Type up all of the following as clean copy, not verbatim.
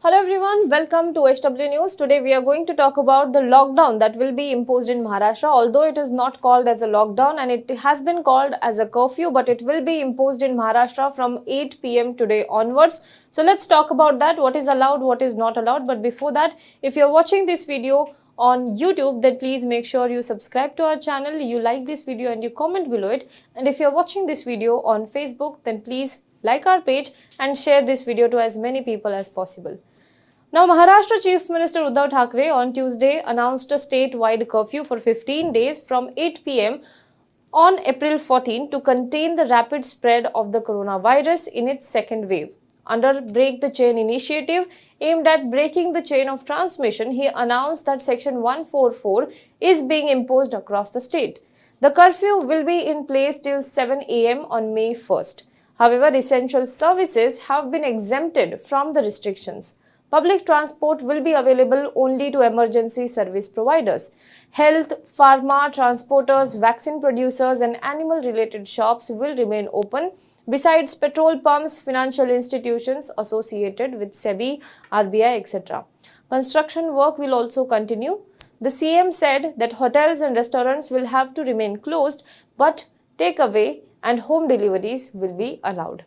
Hello everyone, welcome to HW News. Today we are going to talk about the lockdown that will be imposed in Maharashtra. Although it is not called as a lockdown and it has been called as a curfew, but it will be imposed in Maharashtra from 8 p.m. today onwards. So let's talk about that, what is allowed, what is not allowed. But before that, if you're watching this video on YouTube, then please make sure you subscribe to our channel, you like this video and you comment below it. And if you're watching this video on Facebook, then please like our page and share this video to as many people as possible. Now, Maharashtra Chief Minister Uddhav Thackeray on Tuesday announced a statewide curfew for 15 days from 8 p.m. on April 14 to contain the rapid spread of the coronavirus in its second wave. Under Break the Chain initiative aimed at breaking the chain of transmission, he announced that Section 144 is being imposed across the state. The curfew will be in place till 7 a.m. on May 1st. However, essential services have been exempted from the restrictions. Public transport will be available only to emergency service providers. Health, pharma, transporters, vaccine producers and animal-related shops will remain open. Besides petrol pumps, financial institutions associated with SEBI, RBI, etc. Construction work will also continue. The CM said that hotels and restaurants will have to remain closed, but takeaway and home deliveries will be allowed.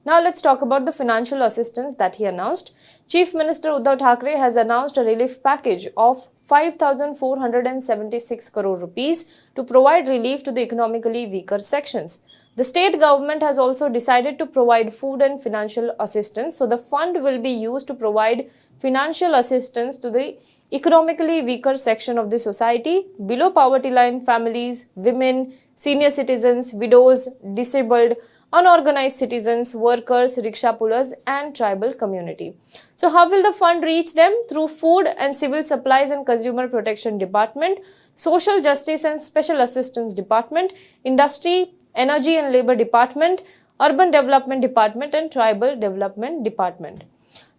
Now let's talk about the financial assistance that he announced. Chief Minister Uddhav Thackeray has announced a relief package of 5,476 crore rupees to provide relief to the economically weaker sections. The state government has also decided to provide food and financial assistance. So the fund will be used to provide financial assistance to the economically weaker section of the society, below poverty line families, women, senior citizens, widows, disabled, unorganized citizens, workers, rickshaw pullers and tribal community. So how will the fund reach them? Through Food and Civil Supplies and Consumer Protection Department, Social Justice and Special Assistance Department, Industry, Energy and Labor Department, Urban Development Department and Tribal Development Department.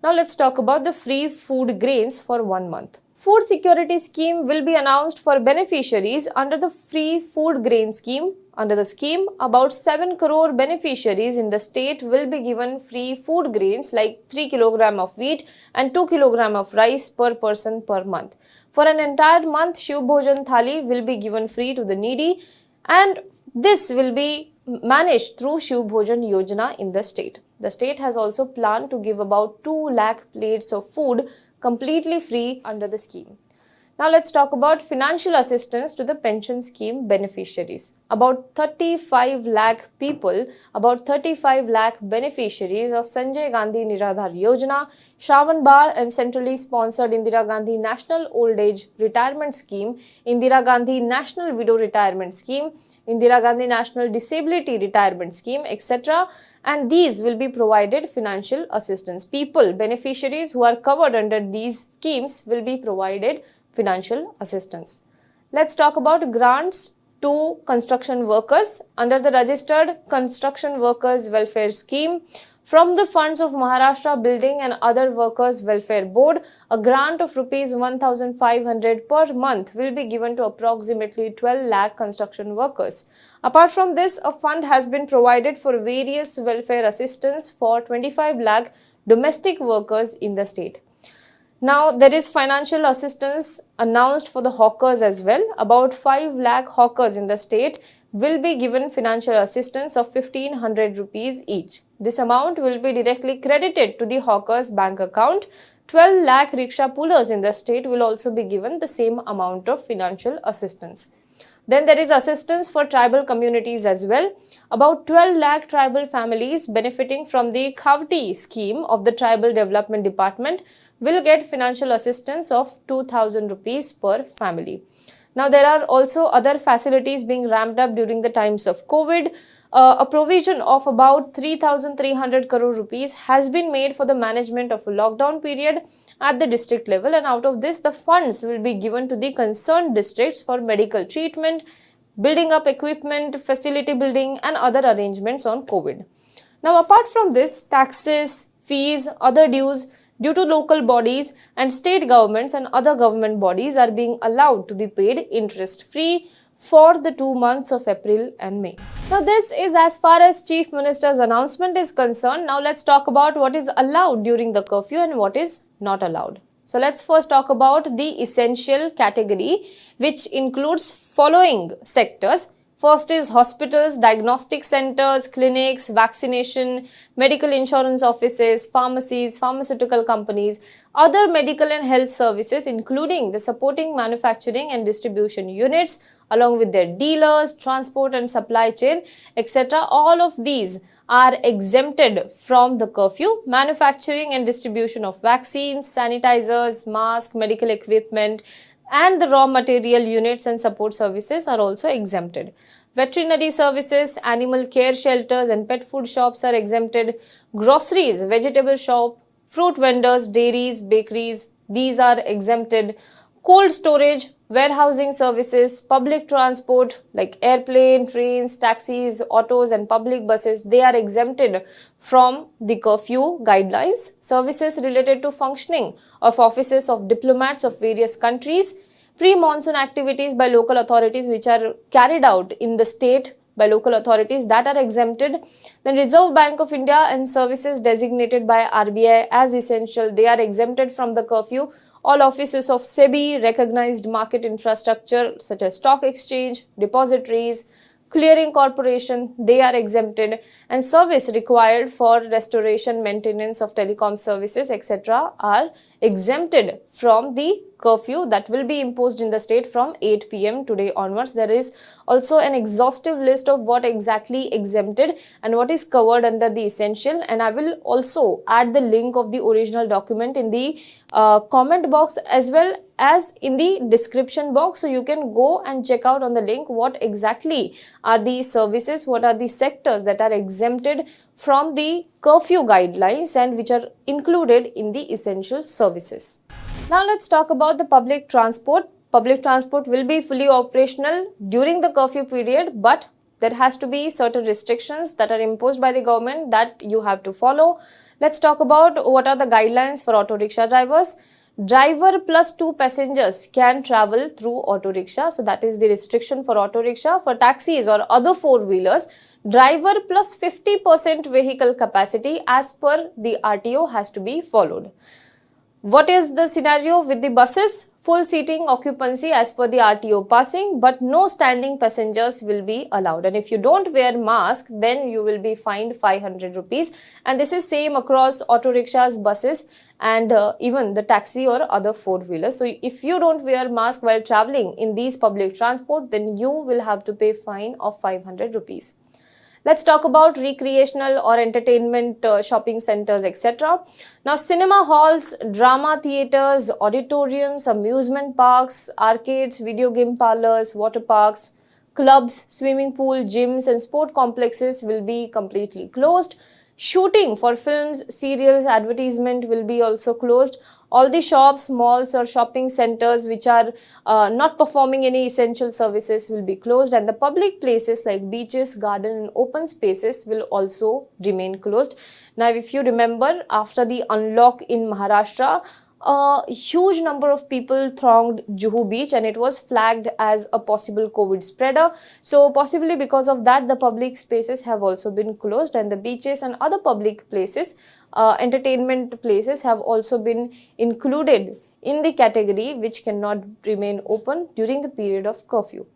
Now let's talk about the free food grains for 1 month. Food security scheme will be announced for beneficiaries under the free food grain scheme. Under the scheme, about 7 crore beneficiaries in the state will be given free food grains like 3 kg of wheat and 2 kg of rice per person per month. For an entire month, Shiv Bhojan Thali will be given free to the needy, and this will be managed through Shiv Bhojan Yojana in the state. The state has also planned to give about 2 lakh plates of food completely free under the scheme. Now let's talk about financial assistance to the pension scheme beneficiaries. About 35 lakh people, about 35 lakh beneficiaries of Sanjay Gandhi Niradhar Yojana, Shravan Bal and centrally sponsored Indira Gandhi National Old Age Retirement Scheme, Indira Gandhi National Widow Retirement Scheme, Indira Gandhi National Disability Retirement Scheme, etc. And these will be provided financial assistance. People, beneficiaries who are covered under these schemes will be provided financial assistance. Let's talk about grants to construction workers. Under the Registered Construction Workers Welfare Scheme, from the funds of Maharashtra Building and Other Workers Welfare Board, a grant of Rs 1,500 per month will be given to approximately 12 lakh construction workers. Apart from this, a fund has been provided for various welfare assistance for 25 lakh domestic workers in the state. Now, there is financial assistance announced for the hawkers as well. About 5 lakh hawkers in the state will be given financial assistance of 1,500 rupees each. This amount will be directly credited to the hawkers' bank account. 12 lakh rickshaw pullers in the state will also be given the same amount of financial assistance. Then there is assistance for tribal communities as well. About 12 lakh tribal families benefiting from the Khavti scheme of the Tribal Development Department will get financial assistance of 2,000 rupees per family. Now, there are also other facilities being ramped up during the times of COVID. A provision of about 3,300 crore rupees has been made for the management of a lockdown period at the district level, and out of this, the funds will be given to the concerned districts for medical treatment, building up equipment, facility building, and other arrangements on COVID. Now, apart from this, taxes, fees, other dues due to local bodies and state governments and other government bodies are being allowed to be paid interest-free for the 2 months of April and May. Now this is as far as Chief Minister's announcement is concerned. Now let's talk about what is allowed during the curfew and what is not allowed. So let's first talk about the essential category, which includes following sectors. First is hospitals, diagnostic centers, clinics, vaccination, medical insurance offices, pharmacies, pharmaceutical companies, other medical and health services, including the supporting manufacturing and distribution units, along with their dealers, transport and supply chain, etc. All of these are exempted from the curfew. Manufacturing and distribution of vaccines, sanitizers, masks, medical equipment, and the raw material units and support services are also exempted. Veterinary services, animal care shelters and pet food shops are exempted. Groceries, vegetable shop, fruit vendors, dairies, bakeries, these are exempted. Cold storage, warehousing services, public transport like airplane, trains, taxis, autos and public buses, they are exempted from the curfew guidelines. Services related to functioning of offices of diplomats of various countries, pre-monsoon activities by local authorities which are carried out in the state by local authorities, that are exempted. Then Reserve Bank of India and services designated by RBI as essential, they are exempted from the curfew. All offices of SEBI, recognized market infrastructure such as stock exchange, depositories, clearing corporation, they are exempted, and service required for restoration, maintenance of telecom services, etc. are exempted from the curfew that will be imposed in the state from 8 p.m. today onwards. There is also an exhaustive list of what exactly exempted and what is covered under the essential, and I will also add the link of the original document in the comment box as well as in the description box, so you can go and check out on the link what exactly are the services, what are the sectors that are exempted from the curfew guidelines and which are included in the essential services. Now let's talk about the public transport. Public transport will be fully operational during the curfew period, but there has to be certain restrictions that are imposed by the government that you have to follow. Let's talk about what are the guidelines for auto rickshaw drivers. Driver plus 2 passengers can travel through auto rickshaw. So that is the restriction for auto rickshaw. For taxis or other four-wheelers, driver plus 50% vehicle capacity as per the RTO has to be followed. What is the scenario with the buses? Full seating occupancy as per the RTO passing, but no standing passengers will be allowed. And if you don't wear mask, then you will be fined 500 rupees. And this is same across auto rickshaws, buses, and even the taxi or other four-wheelers. So if you don't wear mask while traveling in these public transport, then you will have to pay fine of 500 rupees. Let's talk about recreational or entertainment shopping centers, etc. Now, cinema halls, drama theaters, auditoriums, amusement parks, arcades, video game parlors, water parks, clubs, swimming pool, gyms and sport complexes will be completely closed. Shooting for films, serials, advertisement will be also closed. All the shops, malls or shopping centers which are not performing any essential services will be closed, and the public places like beaches, garden and open spaces will also remain closed. Now, if you remember, after the unlock in Maharashtra, a huge number of people thronged Juhu beach and it was flagged as a possible COVID spreader. So possibly because of that, the public spaces have also been closed, and the beaches and other public places, entertainment places have also been included in the category which cannot remain open during the period of curfew.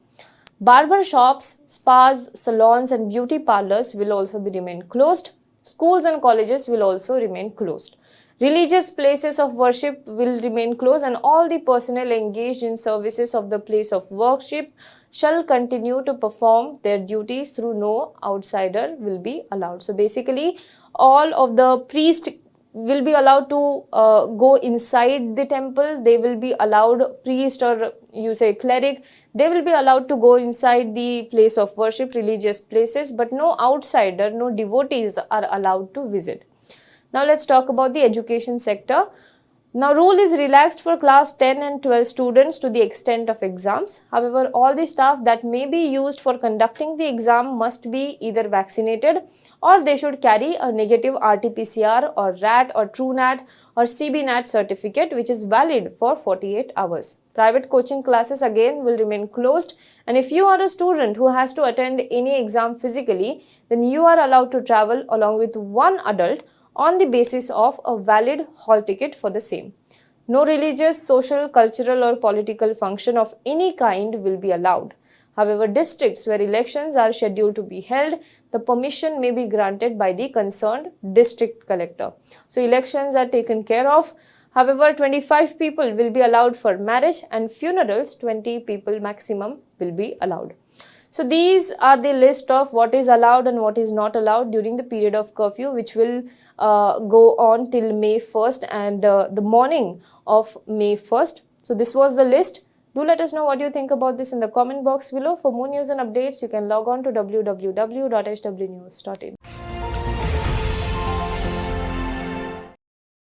Barber shops, spas, salons and beauty parlors will also be remain closed. Schools and colleges will also remain closed. Religious places of worship will remain closed, and all the personnel engaged in services of the place of worship shall continue to perform their duties through no outsider will be allowed. So basically, all of the priests will be allowed to go inside the temple. They will be allowed, priest or you say cleric, they will be allowed to go inside the place of worship, religious places, but no outsider, no devotees are allowed to visit. Now let's talk about the education sector. Now, rule is relaxed for class 10 and 12 students to the extent of exams. However, all the staff that may be used for conducting the exam must be either vaccinated or they should carry a negative RT-PCR or RAT or TrueNat or CBNat certificate which is valid for 48 hours. Private coaching classes again will remain closed, and if you are a student who has to attend any exam physically, then you are allowed to travel along with one adult on the basis of a valid hall ticket for the same. No religious, social, cultural or political function of any kind will be allowed. However, districts where elections are scheduled to be held, the permission may be granted by the concerned district collector. So, elections are taken care of. However, 25 people will be allowed for marriage and funerals, 20 people maximum will be allowed. So these are the list of what is allowed and what is not allowed during the period of curfew, which will go on till May 1st and the morning of May 1st. So this was the list. Do let us know what you think about this in the comment box below. For more news and updates, you can log on to www.hwnews.in.